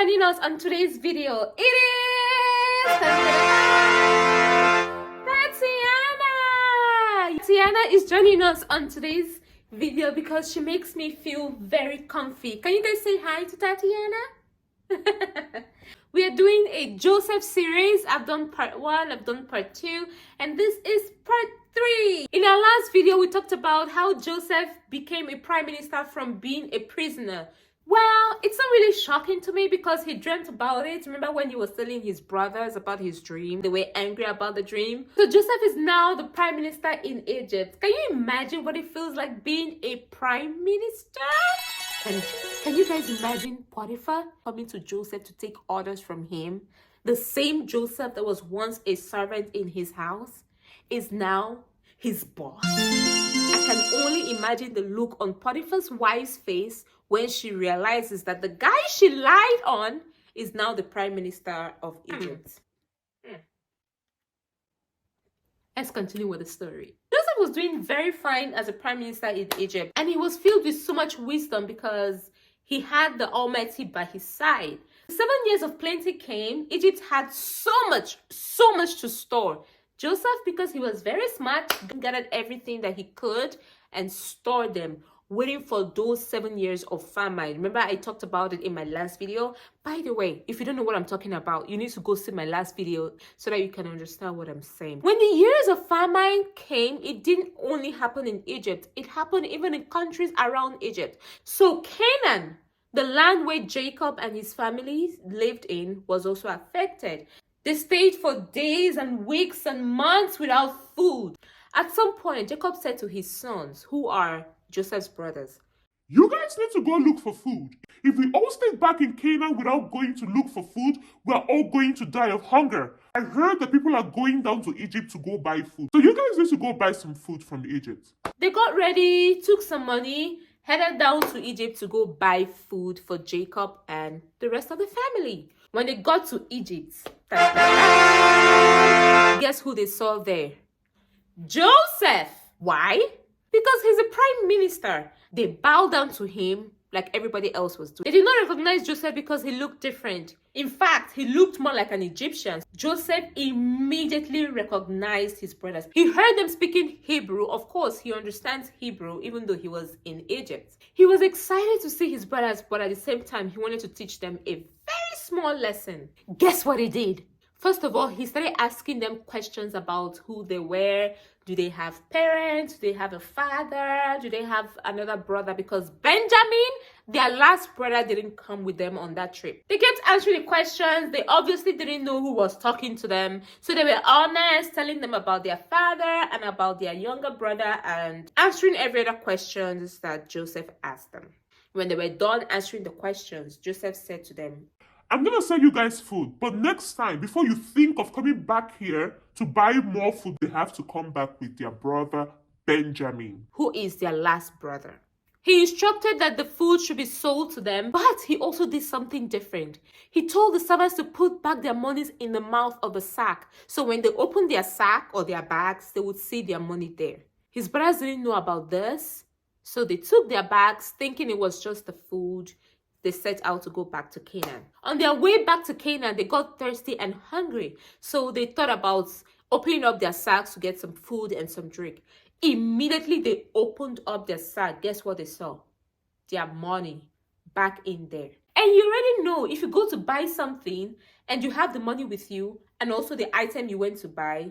joining us on today's video. It is Tatiana. Tatiana is joining us on today's video because she makes me feel very comfy. Can you guys say hi to Tatiana? We are doing a Joseph series. I've done part 1, I've done part 2, and this is part 3. In our last video, we talked about how Joseph became a prime minister from being a prisoner. Well, it's not really shocking to me because he dreamt about it. Remember when he was telling his brothers about his dream? They were angry about the dream. So Joseph is now the prime minister in Egypt. Can you imagine what it feels like being a prime minister? And can you guys imagine Potiphar coming to Joseph to take orders from him? The same Joseph that was once a servant in his house is now his boss. I can only imagine the look on Potiphar's wife's face when she realizes that the guy she lied on is now the prime minister of Egypt. Let's continue with the story. Joseph was doing very fine as a prime minister in Egypt, and he was filled with so much wisdom because he had the Almighty by his side. 7 years of plenty came. Egypt had so much to store. Joseph, because he was very smart, gathered everything that he could and stored them, waiting for those 7 years of famine. Remember, I talked about it in my last video. By the way, if you don't know what I'm talking about, you need to go see my last video so that you can understand what I'm saying. When the years of famine came, it didn't only happen in Egypt. It happened even in countries around Egypt. So Canaan, the land where Jacob and his family lived in, was also affected. They stayed for days and weeks and months without food. At some point, Jacob said to his sons, who are Joseph's brothers, "You guys need to go look for food. If we all stay back in Canaan without going to look for food, we are all going to die of hunger. I heard that people are going down to Egypt to go buy food. So you guys need to go buy some food from Egypt." They got ready, took some money, headed down to Egypt to go buy food for Jacob and the rest of the family. When they got to Egypt, guess who they saw there? Joseph. Why? Because he's a prime minister. They bowed down to him like everybody else was doing. They did not recognize Joseph because he looked different. In fact, he looked more like an Egyptian. Joseph immediately recognized his brothers. He heard them speaking Hebrew. Of course, he understands Hebrew even though he was in Egypt. He was excited to see his brothers, but at the same time, he wanted to teach them a very small lesson. Guess what he did? First of all, he started asking them questions about who they were. Do they have parents? Do they have a father? Do they have another brother? Because Benjamin, their last brother, didn't come with them on that trip. They kept answering the questions. They obviously didn't know who was talking to them. So they were honest, telling them about their father and about their younger brother and answering every other questions that Joseph asked them. When they were done answering the questions, Joseph said to them, "I'm going to sell you guys food, but next time, before you think of coming back here to buy more food, they have to come back with their brother, Benjamin." Who is their last brother. He instructed that the food should be sold to them, but he also did something different. He told the servants to put back their monies in the mouth of the sack. So when they opened their sack or their bags, they would see their money there. His brothers didn't know about this, so they took their bags thinking it was just the food. They set out to go back to Canaan. On their way back to Canaan, they got thirsty and hungry. So they thought about opening up their sacks to get some food and some drink. Immediately, they opened up their sack. Guess what they saw? Their money back in there. And you already know, if you go to buy something and you have the money with you and also the item you went to buy,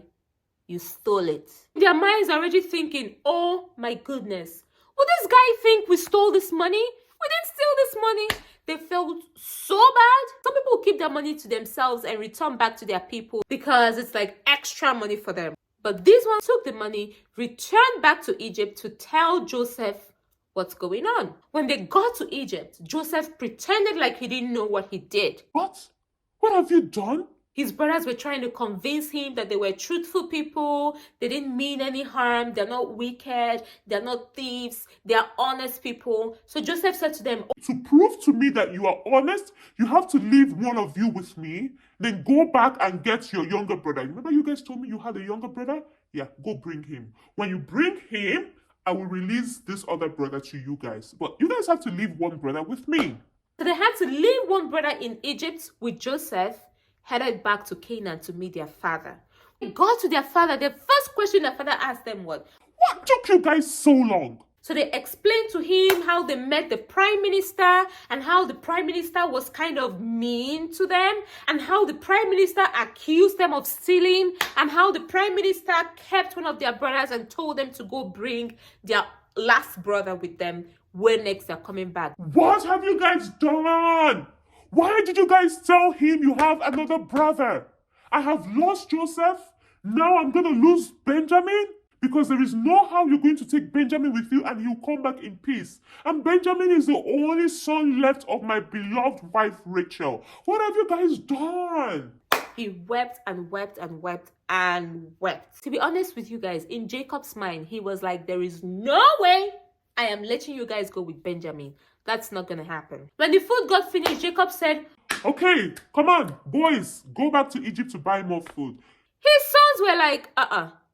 you stole it. Their minds are already thinking, oh my goodness, would this guy think we stole this money? We didn't steal this money. They felt so bad. Some people keep their money to themselves and return back to their people because it's like extra money for them. But these ones took the money, returned back to Egypt to tell Joseph what's going on. When they got to Egypt, Joseph pretended like he didn't know what he did. "What? What have you done?" His brothers were trying to convince him that they were truthful people. They didn't mean any harm. They're not wicked. They're not thieves. They're honest people. So Joseph said to them, "To prove to me that you are honest, you have to leave one of you with me. Then go back and get your younger brother. Remember you guys told me you had a younger brother? Yeah, go bring him. When you bring him, I will release this other brother to you guys. But you guys have to leave one brother with me." So they had to leave one brother in Egypt with Joseph, headed back to Canaan to meet their father. When they got to their father, the first question their father asked them was, What took you guys so long? so they explained to him how they met the prime minister and how the prime minister was kind of mean to them and how the prime minister accused them of stealing and how the prime minister kept one of their brothers and told them to go bring their last brother with them when next they're coming back. What have you guys done? Why did you guys tell him you have another brother? I have lost Joseph. Now I'm going to lose Benjamin? Because there is no how you're going to take Benjamin with you and he'll come back in peace. And Benjamin is the only son left of my beloved wife Rachel. What have you guys done? He wept and wept and wept and wept. To be honest with you guys, in Jacob's mind, he was like, there is no way I am letting you guys go with Benjamin. That's not going to happen. When the food got finished, Jacob said, Okay, come on, boys, go back to Egypt to buy more food. His sons were like,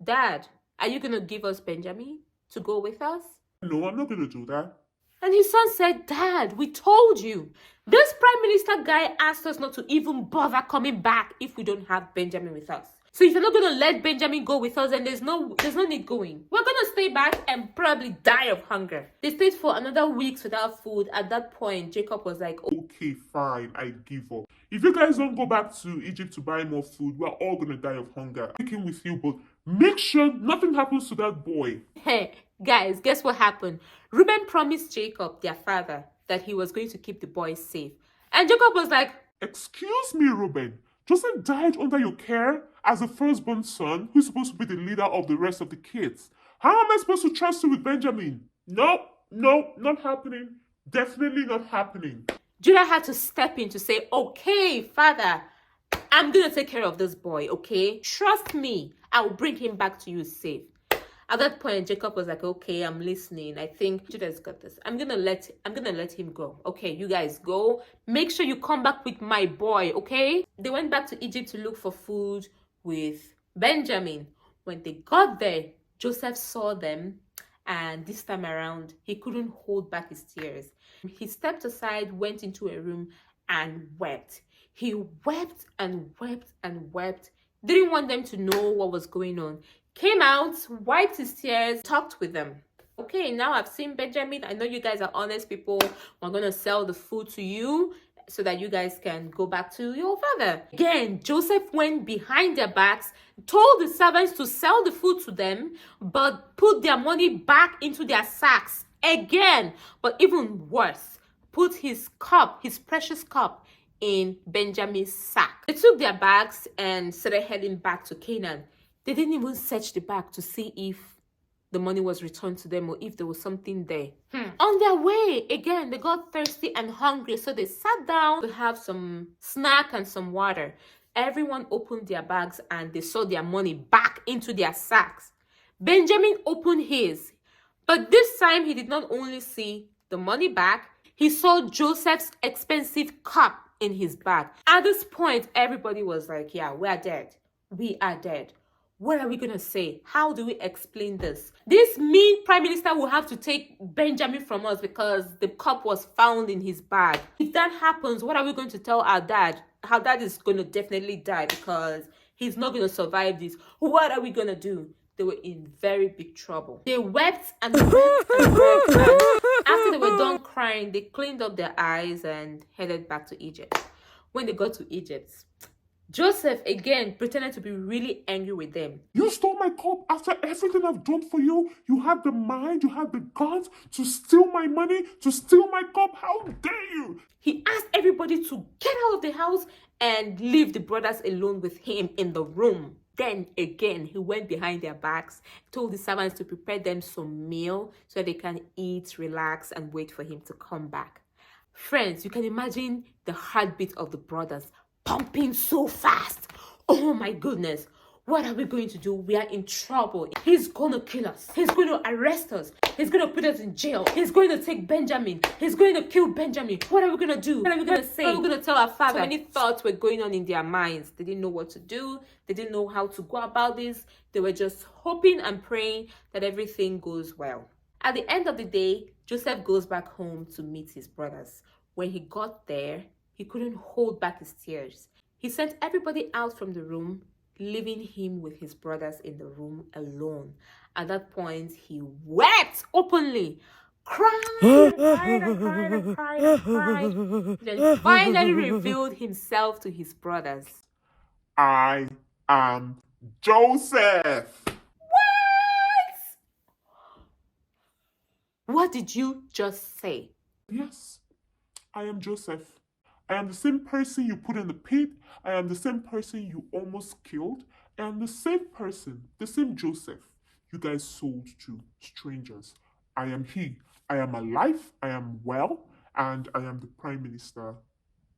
Dad, are you going to give us Benjamin to go with us? No, I'm not going to do that. And his son said, Dad, we told you. This prime minister guy asked us not to even bother coming back if we don't have Benjamin with us. So if you're not going to let Benjamin go with us, then there's no need going. We're going to stay back and probably die of hunger. They stayed for another week without food. At that point, Jacob was like, Okay, fine, I give up. If you guys don't go back to Egypt to buy more food, we're all going to die of hunger. I'm taking with you, but make sure nothing happens to that boy. Hey, guys, guess what happened? Reuben promised Jacob, their father, that he was going to keep the boy safe. And Jacob was like, Excuse me, Reuben. Joseph died under your care as the firstborn son who's supposed to be the leader of the rest of the kids. How am I supposed to trust you with Benjamin? No, not happening. Definitely not happening. Judah had to step in to say, okay, father, I'm going to take care of this boy, okay? Trust me, I'll bring him back to you safe. At that point, Jacob was like, okay, I'm listening. I think Judah's got this. I'm gonna let him go. Okay, you guys go. Make sure you come back with my boy, okay? They went back to Egypt to look for food with Benjamin. When they got there, Joseph saw them, and this time around, he couldn't hold back his tears. He stepped aside, went into a room, and wept. He wept and wept and wept. Didn't want them to know what was going on. Came out, wiped his tears, talked with them. Okay, now I've seen Benjamin. I know you guys are honest people. We're going to sell the food to you so that you guys can go back to your father. Again, Joseph went behind their backs, told the servants to sell the food to them, but put their money back into their sacks again. But even worse, put his cup, his precious cup, in Benjamin's sack. They took their bags and started heading back to Canaan. They didn't even search the bag to see if the money was returned to them or if there was something there. On their way, again, they got thirsty and hungry, so they sat down to have some snack and some water. Everyone opened their bags and they saw their money back into their sacks. Benjamin opened his, but this time he did not only see the money back, he saw Joseph's expensive cup in his bag. At this point, everybody was like, yeah, we are dead. We are dead. What are we going to say? How do we explain this? This mean prime minister will have to take Benjamin from us because the cup was found in his bag. If that happens, what are we going to tell our dad? Our dad is going to definitely die because he's not going to survive this. What are we going to do? They were in very big trouble. They wept and wept and wept. And after they were done crying, they cleaned up their eyes and headed back to Egypt. When they got to Egypt, Joseph again pretended to be really angry with them. You stole my cup after everything I've done for you. You had the mind, you had the guts to steal my money, to steal my cup. How dare you? He asked everybody to get out of the house and leave the brothers alone with him in the room. Then again, he went behind their backs, told the servants to prepare them some meal so they can eat, relax, and wait for him to come back. Friends, you can imagine the heartbeat of the brothers pumping so fast. Oh my goodness. What are we going to do? We are in trouble. He's going to kill us. He's going to arrest us. He's going to put us in jail. He's going to take Benjamin. He's going to kill Benjamin. What are we going to do? What are we going to say? What are we going to tell our father? So many thoughts were going on in their minds. They didn't know what to do. They didn't know how to go about this. They were just hoping and praying that everything goes well. At the end of the day, Joseph goes back home to meet his brothers. When he got there, he couldn't hold back his tears. He sent everybody out from the room, leaving him with his brothers in the room alone. At that point, he wept openly, cried and cried and cried and cried and cried. Then finally revealed himself to his brothers. I am Joseph. What did you just say? Yes, I am Joseph. I am the same person you put in the pit. I am the same person you almost killed. I am the same person, the same Joseph you guys sold to strangers. I am he. I am alive. I am well. And I am the prime minister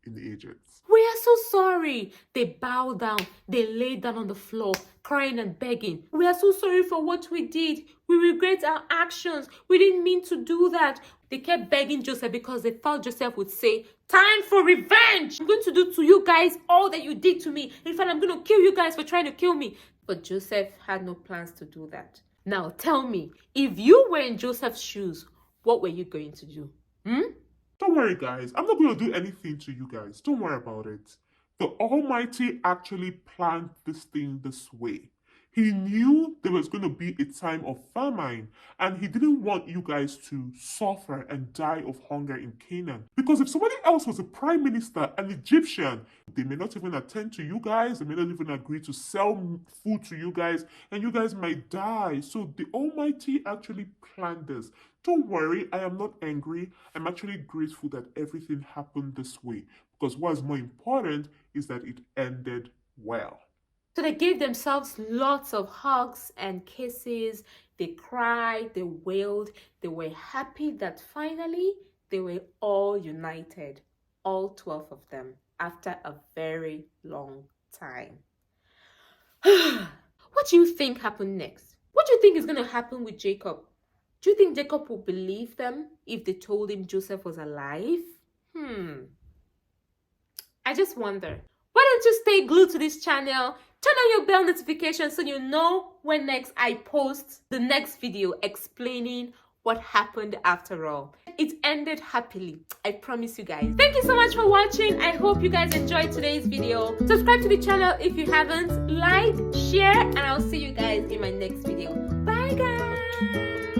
in Egypt. We are so sorry. They bowed down. They lay down on the floor, crying and begging. We are so sorry for what we did. We regret our actions. We didn't mean to do that. They kept begging Joseph because they felt Joseph would say, "Time for revenge. I'm going to do to you guys all that you did to me. In fact, I'm going to kill you guys for trying to kill me." But Joseph had no plans to do that. Now tell me, if you were in Joseph's shoes, what were you going to do? Don't worry, guys. I'm not going to do anything to you guys. Don't worry about it. The Almighty actually planned this thing this way. He knew there was going to be a time of famine, and he didn't want you guys to suffer and die of hunger in Canaan. Because if somebody else was a prime minister, an Egyptian, they may not even attend to you guys, they may not even agree to sell food to you guys, and you guys might die. So the Almighty actually planned this. Don't worry, I am not angry. I'm actually grateful that everything happened this way. Because what's more important is that it ended well. So they gave themselves lots of hugs and kisses. They cried, they wailed, they were happy that finally they were all united, all 12 of them, after a very long time. What do you think happened next? What do you think is going to happen with Jacob? Do you think Jacob will believe them if they told him Joseph was alive? I just wonder. Why don't you stay glued to this channel? Turn on your bell notification so you know when next I post the next video explaining what happened after all. It ended happily. I promise you guys. Thank you so much for watching. I hope you guys enjoyed today's video. Subscribe to the channel if you haven't. Like, share, and I'll see you guys in my next video. Bye guys.